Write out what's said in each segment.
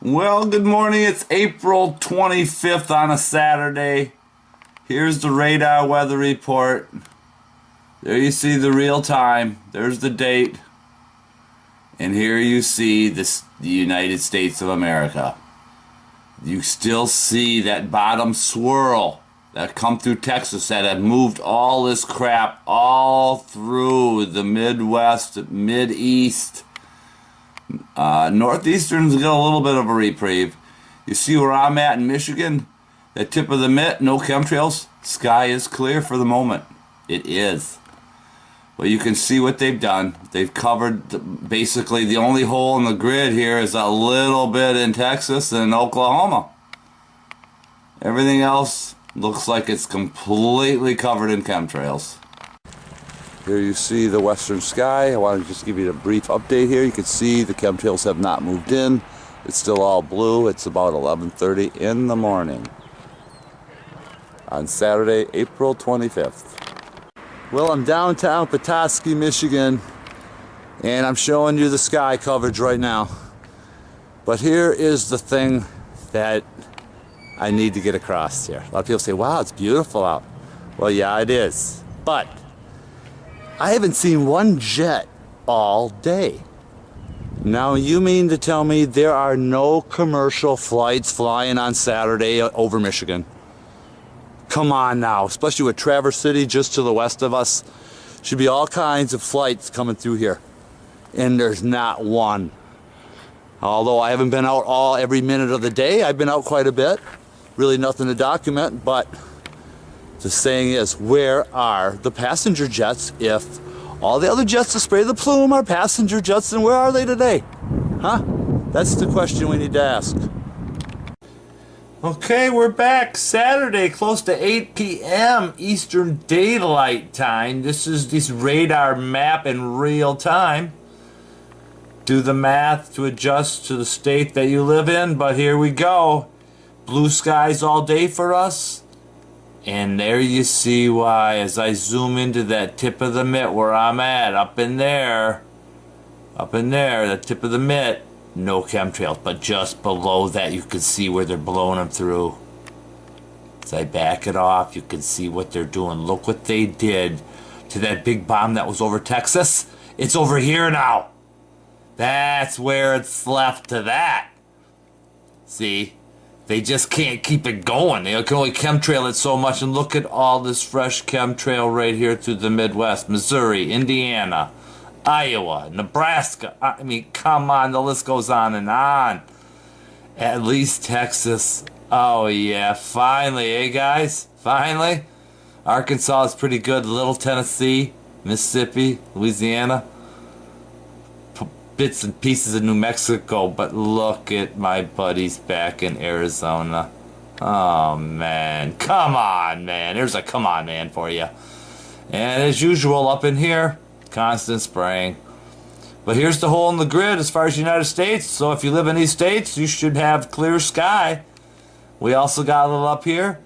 Well, good morning. It's April 25th on a Saturday. Here's the radar weather report. There you see the real time. There's the date. And here you see the United States of America. You still see that bottom swirl that come through Texas that had moved all this crap all through the Midwest, Mideast. Northeastern's got a little bit of a reprieve. You see where I'm at in Michigan? That tip of the mitt, no chemtrails. Sky is clear for the moment. It is. Well, you can see what they've done. They've covered basically the only hole in the grid here is a little bit in Texas and Oklahoma. Everything else looks like it's completely covered in chemtrails. Here you see the western sky. I want to just give you a brief update here. You can see the chemtrails have not moved in. It's still all blue. It's about 11:30 in the morning on Saturday, April 25th. Well, I'm downtown Petoskey, Michigan, and I'm showing you the sky coverage right now. But here is the thing that I need to get across here. A lot of people say, wow, it's beautiful out. Well, yeah, it is. But I haven't seen one jet all day. Now, you mean to tell me there are no commercial flights flying on Saturday over Michigan? Come on now, especially with Traverse City just to the west of us. Should be all kinds of flights coming through here. And there's not one. Although I haven't been out every minute of the day. I've been out quite a bit. Really nothing to document, but the saying is, where are the passenger jets if all the other jets to spray the plume are passenger jets, and where are they today? Huh? That's the question we need to ask. Okay, we're back Saturday, close to 8 p.m. Eastern Daylight Time. This is this radar map in real time. Do the math to adjust to the state that you live in, but here we go. Blue skies all day for us. And there you see why, as I zoom into that tip of the mitt where I'm at, up in there, the tip of the mitt, no chemtrails, but just below that you can see where they're blowing them through. As I back it off, you can see what they're doing. Look what they did to that big bomb that was over Texas. It's over here now. That's where it's left to that. See? They just can't keep it going. They can only chemtrail it so much. And look at all this fresh chemtrail right here through the Midwest. Missouri, Indiana, Iowa, Nebraska. I mean, come on. The list goes on and on. At least Texas. Oh, yeah. Finally, eh, guys? Finally. Arkansas is pretty good. Little Tennessee, Mississippi, Louisiana. Bits and pieces of New Mexico, but look at my buddies back in Arizona. Oh man, come on man, there's a come on man for you. And as usual up in here, constant spraying. But here's the hole in the grid as far as the United States, so if you live in these states you should have clear sky. We also got a little up here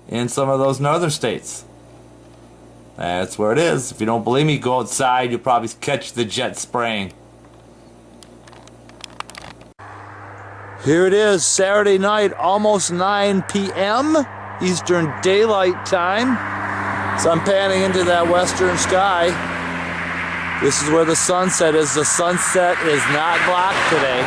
in some of those northern states. That's where it is. If you don't believe me, go outside, you'll probably catch the jet spraying. Here it is, Saturday night, almost 9 p.m. Eastern Daylight Time. So I'm panning into that western sky. This is where the sunset is. The sunset is not blocked today.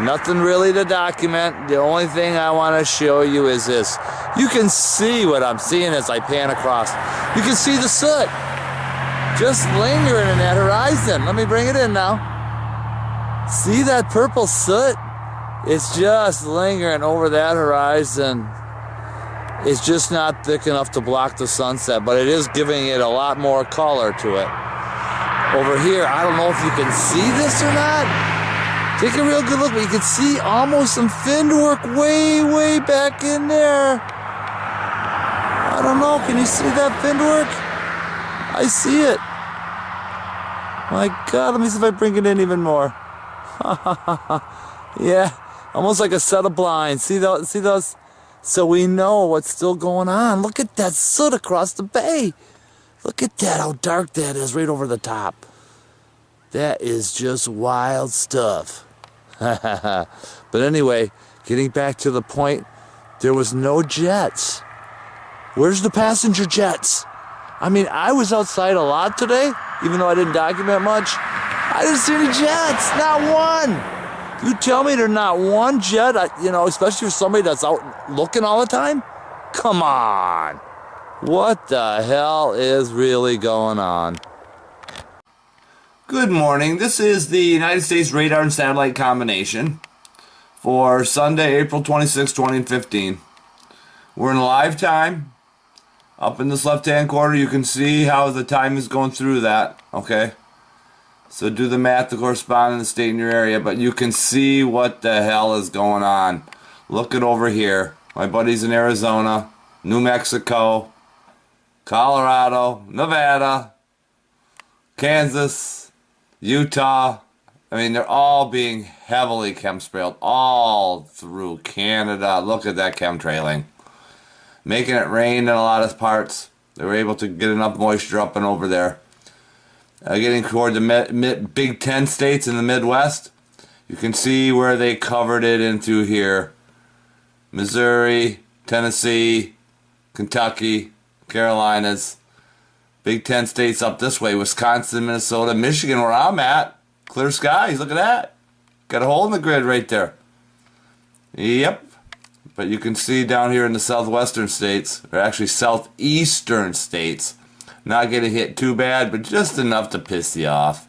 Nothing really to document. The only thing I want to show you is this. You can see what I'm seeing as I pan across. You can see the soot just lingering in that horizon. Let me bring it in now. See that purple soot? It's just lingering over that horizon. It's just not thick enough to block the sunset, but it is giving it a lot more color to it. Over here, I don't know if you can see this or not. Take a real good look, but you can see almost some fin work way, way back in there. I don't know, can you see that fin work? I see it. My God, let me see if I bring it in even more. Yeah, almost like a set of blinds. See those? So we know what's still going on. Look at that soot across the bay. Look at that, how dark that is right over the top. That is just wild stuff. But anyway, getting back to the point, there was no jets. Where's the passenger jets? I mean, I was outside a lot today, even though I didn't document much. I didn't see any jets, not one. You tell me there's not one jet, you know, especially for somebody that's out looking all the time? Come on. What the hell is really going on? Good morning. This is the United States radar and satellite combination for Sunday, April 26, 2015. We're in live time. Up in this left-hand corner, you can see how the time is going through that, okay? So do the math to correspond to the state in your area, but you can see what the hell is going on. Look it over here. My buddies in Arizona, New Mexico, Colorado, Nevada, Kansas, Utah. I mean, they're all being heavily chemtrailed all through Canada. Look at that chemtrailing. Making it rain in a lot of parts. They were able to get enough moisture up and over there. Getting toward the Big Ten states in the Midwest, you can see where they covered it into here. Missouri, Tennessee, Kentucky, Carolinas. Big Ten states up this way. Wisconsin, Minnesota, Michigan, where I'm at. Clear skies, look at that. Got a hole in the grid right there. Yep. But you can see down here in the southwestern states, or actually southeastern states, not getting hit too bad, but just enough to piss you off.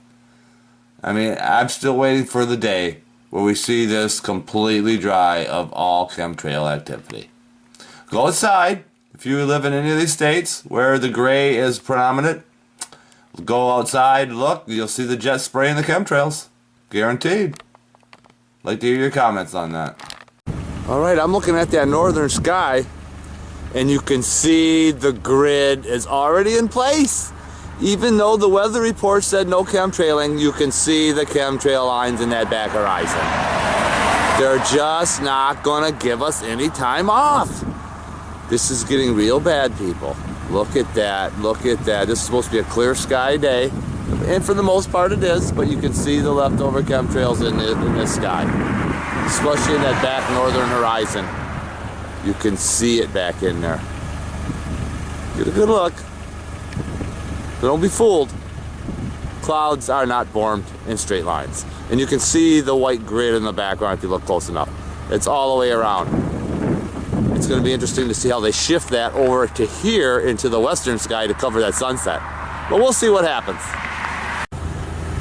I mean, I'm still waiting for the day where we see this completely dry of all chemtrail activity. Go outside. If you live in any of these states where the gray is predominant, go outside, look, you'll see the jet spraying the chemtrails. Guaranteed. Like to hear your comments on that. Alright, I'm looking at that northern sky, and you can see the grid is already in place. Even though the weather report said no chemtrailing, you can see the chemtrail lines in that back horizon. They're just not going to give us any time off. This is getting real bad, people. Look at that, look at that. This is supposed to be a clear sky day, and for the most part it is, but you can see the leftover chemtrails in the sky. Especially in that back northern horizon. You can see it back in there. Get a good look. But don't be fooled. Clouds are not formed in straight lines. And you can see the white grid in the background if you look close enough. It's all the way around. It's going to be interesting to see how they shift that over to here into the western sky to cover that sunset. But we'll see what happens.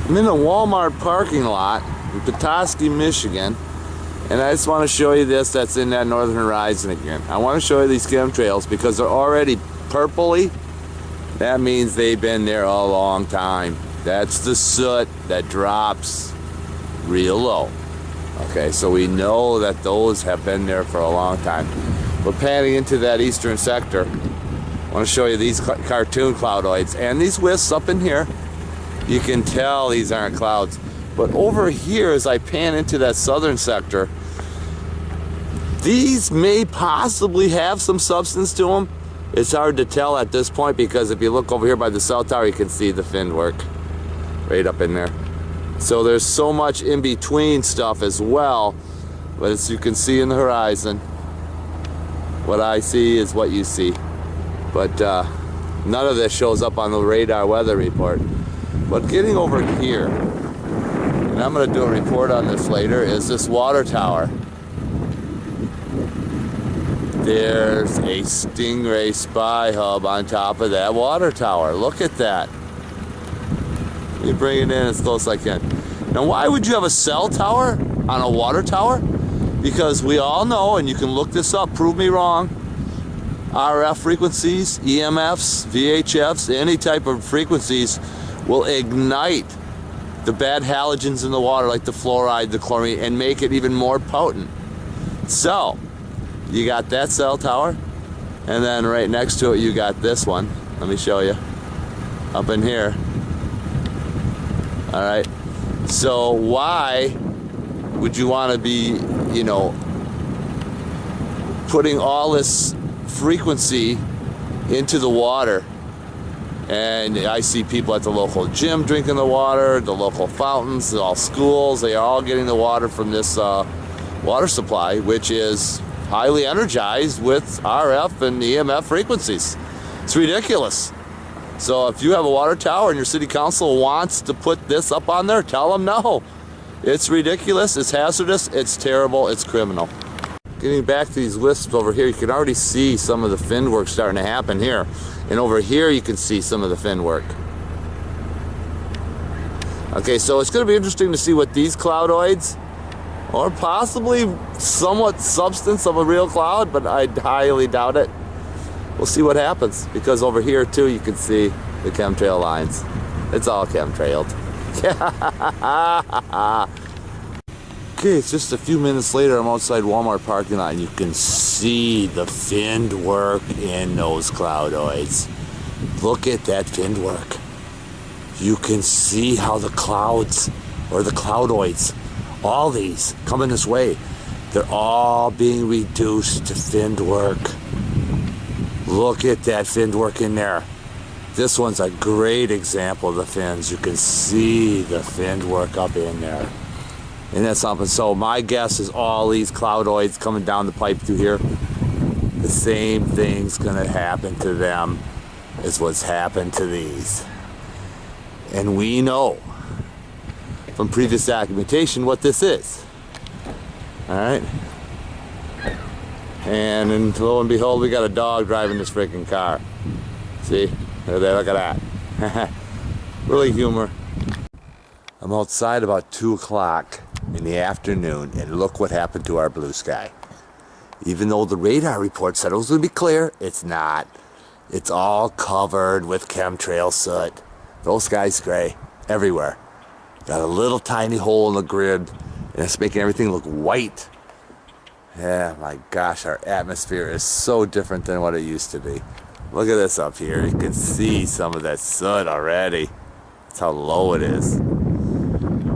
I'm in a Walmart parking lot in Petoskey, Michigan. And I just want to show you this that's in that northern horizon again. I want to show you these chemtrails because they're already purpley. That means they've been there a long time. That's the soot that drops real low. Okay, so we know that those have been there for a long time. We're panning into that eastern sector. I want to show you these cartoon cloudoids and these wisps up in here. You can tell these aren't clouds. But over here, as I pan into that southern sector, these may possibly have some substance to them. It's hard to tell at this point because if you look over here by the cell tower, you can see the fin work right up in there. So there's so much in between stuff as well. But as you can see in the horizon, what I see is what you see. But none of this shows up on the radar weather report. But getting over here, and I'm going to do a report on this later, is this water tower. There's a Stingray spy hub on top of that water tower. Look at that. Let me bring it in as close as I can. Now, why would you have a cell tower on a water tower? Because we all know, and you can look this up, prove me wrong, RF frequencies, EMFs, VHFs, any type of frequencies will ignite the bad halogens in the water, like the fluoride, the chlorine, and make it even more potent. So, you got that cell tower, and then right next to it you got this one. Let me show you. Up in here. Alright. So why would you want to be, you know, putting all this frequency into the water And I see people at the local gym drinking the water, the local fountains, all schools. They are all getting the water from this water supply, which is highly energized with RF and EMF frequencies. It's ridiculous. So if you have a water tower and your city council wants to put this up on there, tell them no. It's ridiculous, it's hazardous, it's terrible, it's criminal. Getting back to these wisps over here, you can already see some of the fin work starting to happen here. And over here you can see some of the fin work. Okay, so it's going to be interesting to see what these cloudoids, or possibly somewhat substance of a real cloud, but I highly doubt it. We'll see what happens, because over here too you can see the chemtrail lines. It's all chemtrailed. Okay, it's just a few minutes later. I'm outside Walmart parking lot and you can see the finned work in those cloudoids. Look at that finned work. You can see how the clouds, or the cloudoids, all these coming this way, they're all being reduced to finned work. Look at that finned work in there. This one's a great example of the fins. You can see the finned work up in there. And that's something. So my guess is all these cloudoids coming down the pipe through here, the same thing's gonna happen to them as what's happened to these. And we know from previous documentation what this is. Alright? And lo and behold, we got a dog driving this freaking car. See? Look at that. Really humor. I'm outside about 2 o'clock in the afternoon, and look what happened to our blue sky. Even though the radar report said it was going to be clear, it's not. It's all covered with chemtrail soot. The sky's gray everywhere. Got a little tiny hole in the grid, and it's making everything look white. Yeah, my gosh, our atmosphere is so different than what it used to be. Look at this up here. You can see some of that soot already. That's how low it is.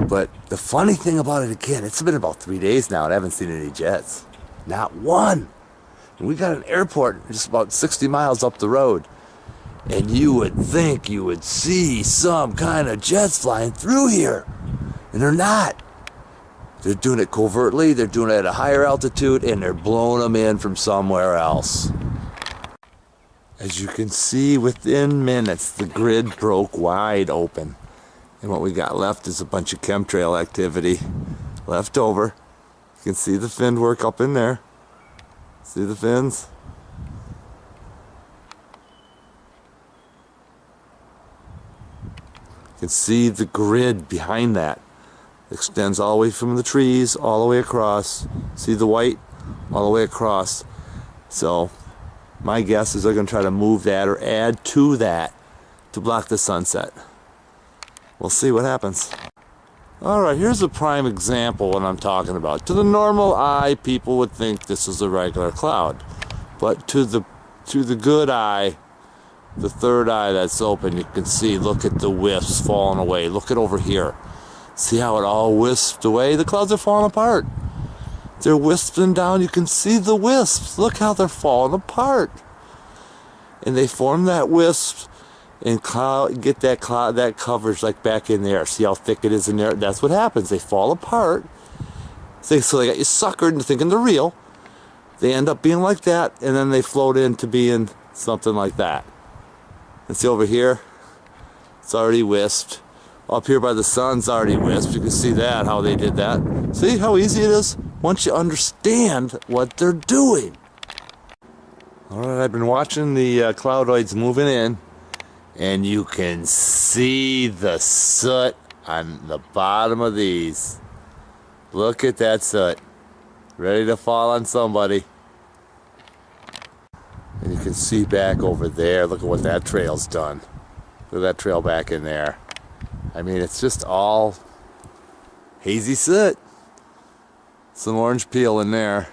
But the funny thing about it, again, it's been about 3 days now and I haven't seen any jets. Not one. And we got an airport just about 60 miles up the road. And you would think you would see some kind of jets flying through here. And they're not. They're doing it covertly, they're doing it at a higher altitude, and they're blowing them in from somewhere else. As you can see, within minutes, the grid broke wide open. And what we got left is a bunch of chemtrail activity left over. You can see the fin work up in there. See the fins? You can see the grid behind that. It extends all the way from the trees, all the way across. See the white? All the way across. So, my guess is they're going to try to move that or add to that to block the sunset. We'll see what happens. Alright, here's a prime example of what I'm talking about. To the normal eye, people would think this is a regular cloud. But to the good eye, the third eye that's open, you can see, look at the wisps falling away. Look at over here. See how it all wisped away? The clouds are falling apart. They're wisping down. You can see the wisps. Look how they're falling apart. And they form that wisp and get that cloud, that coverage like back in there. See how thick it is in there? That's what happens. They fall apart. So they got you suckered into thinking they're real. They end up being like that, and then they float into being something like that. And see over here, it's already wisped. Up here by the sun's already wisped. You can see that, how they did that. See how easy it is once you understand what they're doing. Alright, I've been watching the cloudoids moving in, and you can see the soot on the bottom of these. Look at that soot. Ready to fall on somebody. And you can see back over there. Look at what that trail's done. Look at that trail back in there. I mean, it's just all hazy soot. Some orange peel in there.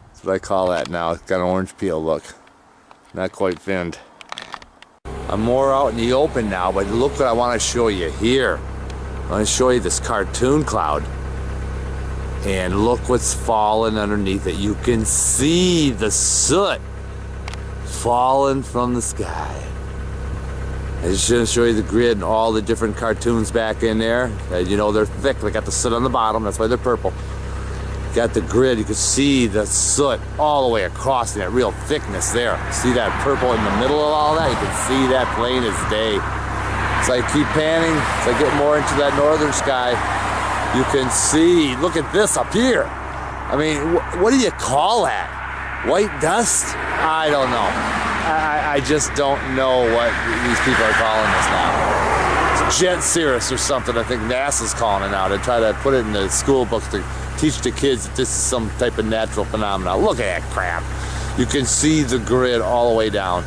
That's what I call that now. It's got an orange peel look. Not quite finned. I'm more out in the open now, but look what I want to show you here. I want to show you this cartoon cloud. And look what's falling underneath it. You can see the soot falling from the sky. I just should show you the grid and all the different cartoons back in there. You know they're thick. They got the soot on the bottom. That's why they're purple. Got the grid. You can see the soot all the way across that real thickness there. See that purple in the middle of all that? You can see that plain as day. So I keep panning. As I get more into that northern sky, you can see. Look at this up here. I mean, what do you call that? White dust? I don't know. I just don't know what these people are calling this now. It's jet cirrus or something. I think NASA's calling it now to try to put it in the school books to teach the kids that this is some type of natural phenomenon. Look at that crap. You can see the grid all the way down.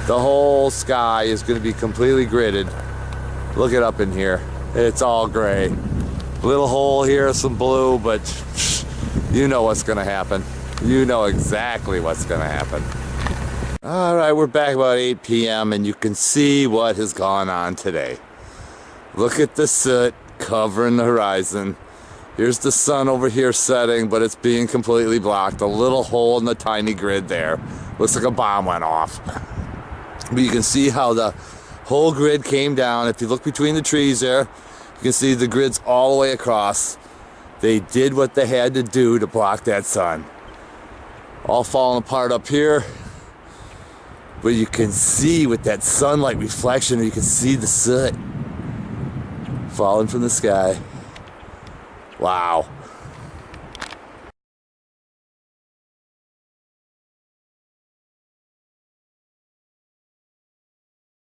The whole sky is going to be completely gridded. Look it up in here. It's all gray. Little hole here, some blue, but you know what's going to happen. You know exactly what's going to happen. All right, we're back about 8 p.m. and you can see what has gone on today. Look at the soot covering the horizon. Here's the sun over here setting, but it's being completely blocked. A little hole in the tiny grid there. Looks like a bomb went off. But you can see how the whole grid came down. If you look between the trees there, you can see the grid's all the way across. They did what they had to do to block that sun. All falling apart up here. But you can see with that sunlight reflection, you can see the soot falling from the sky. Wow.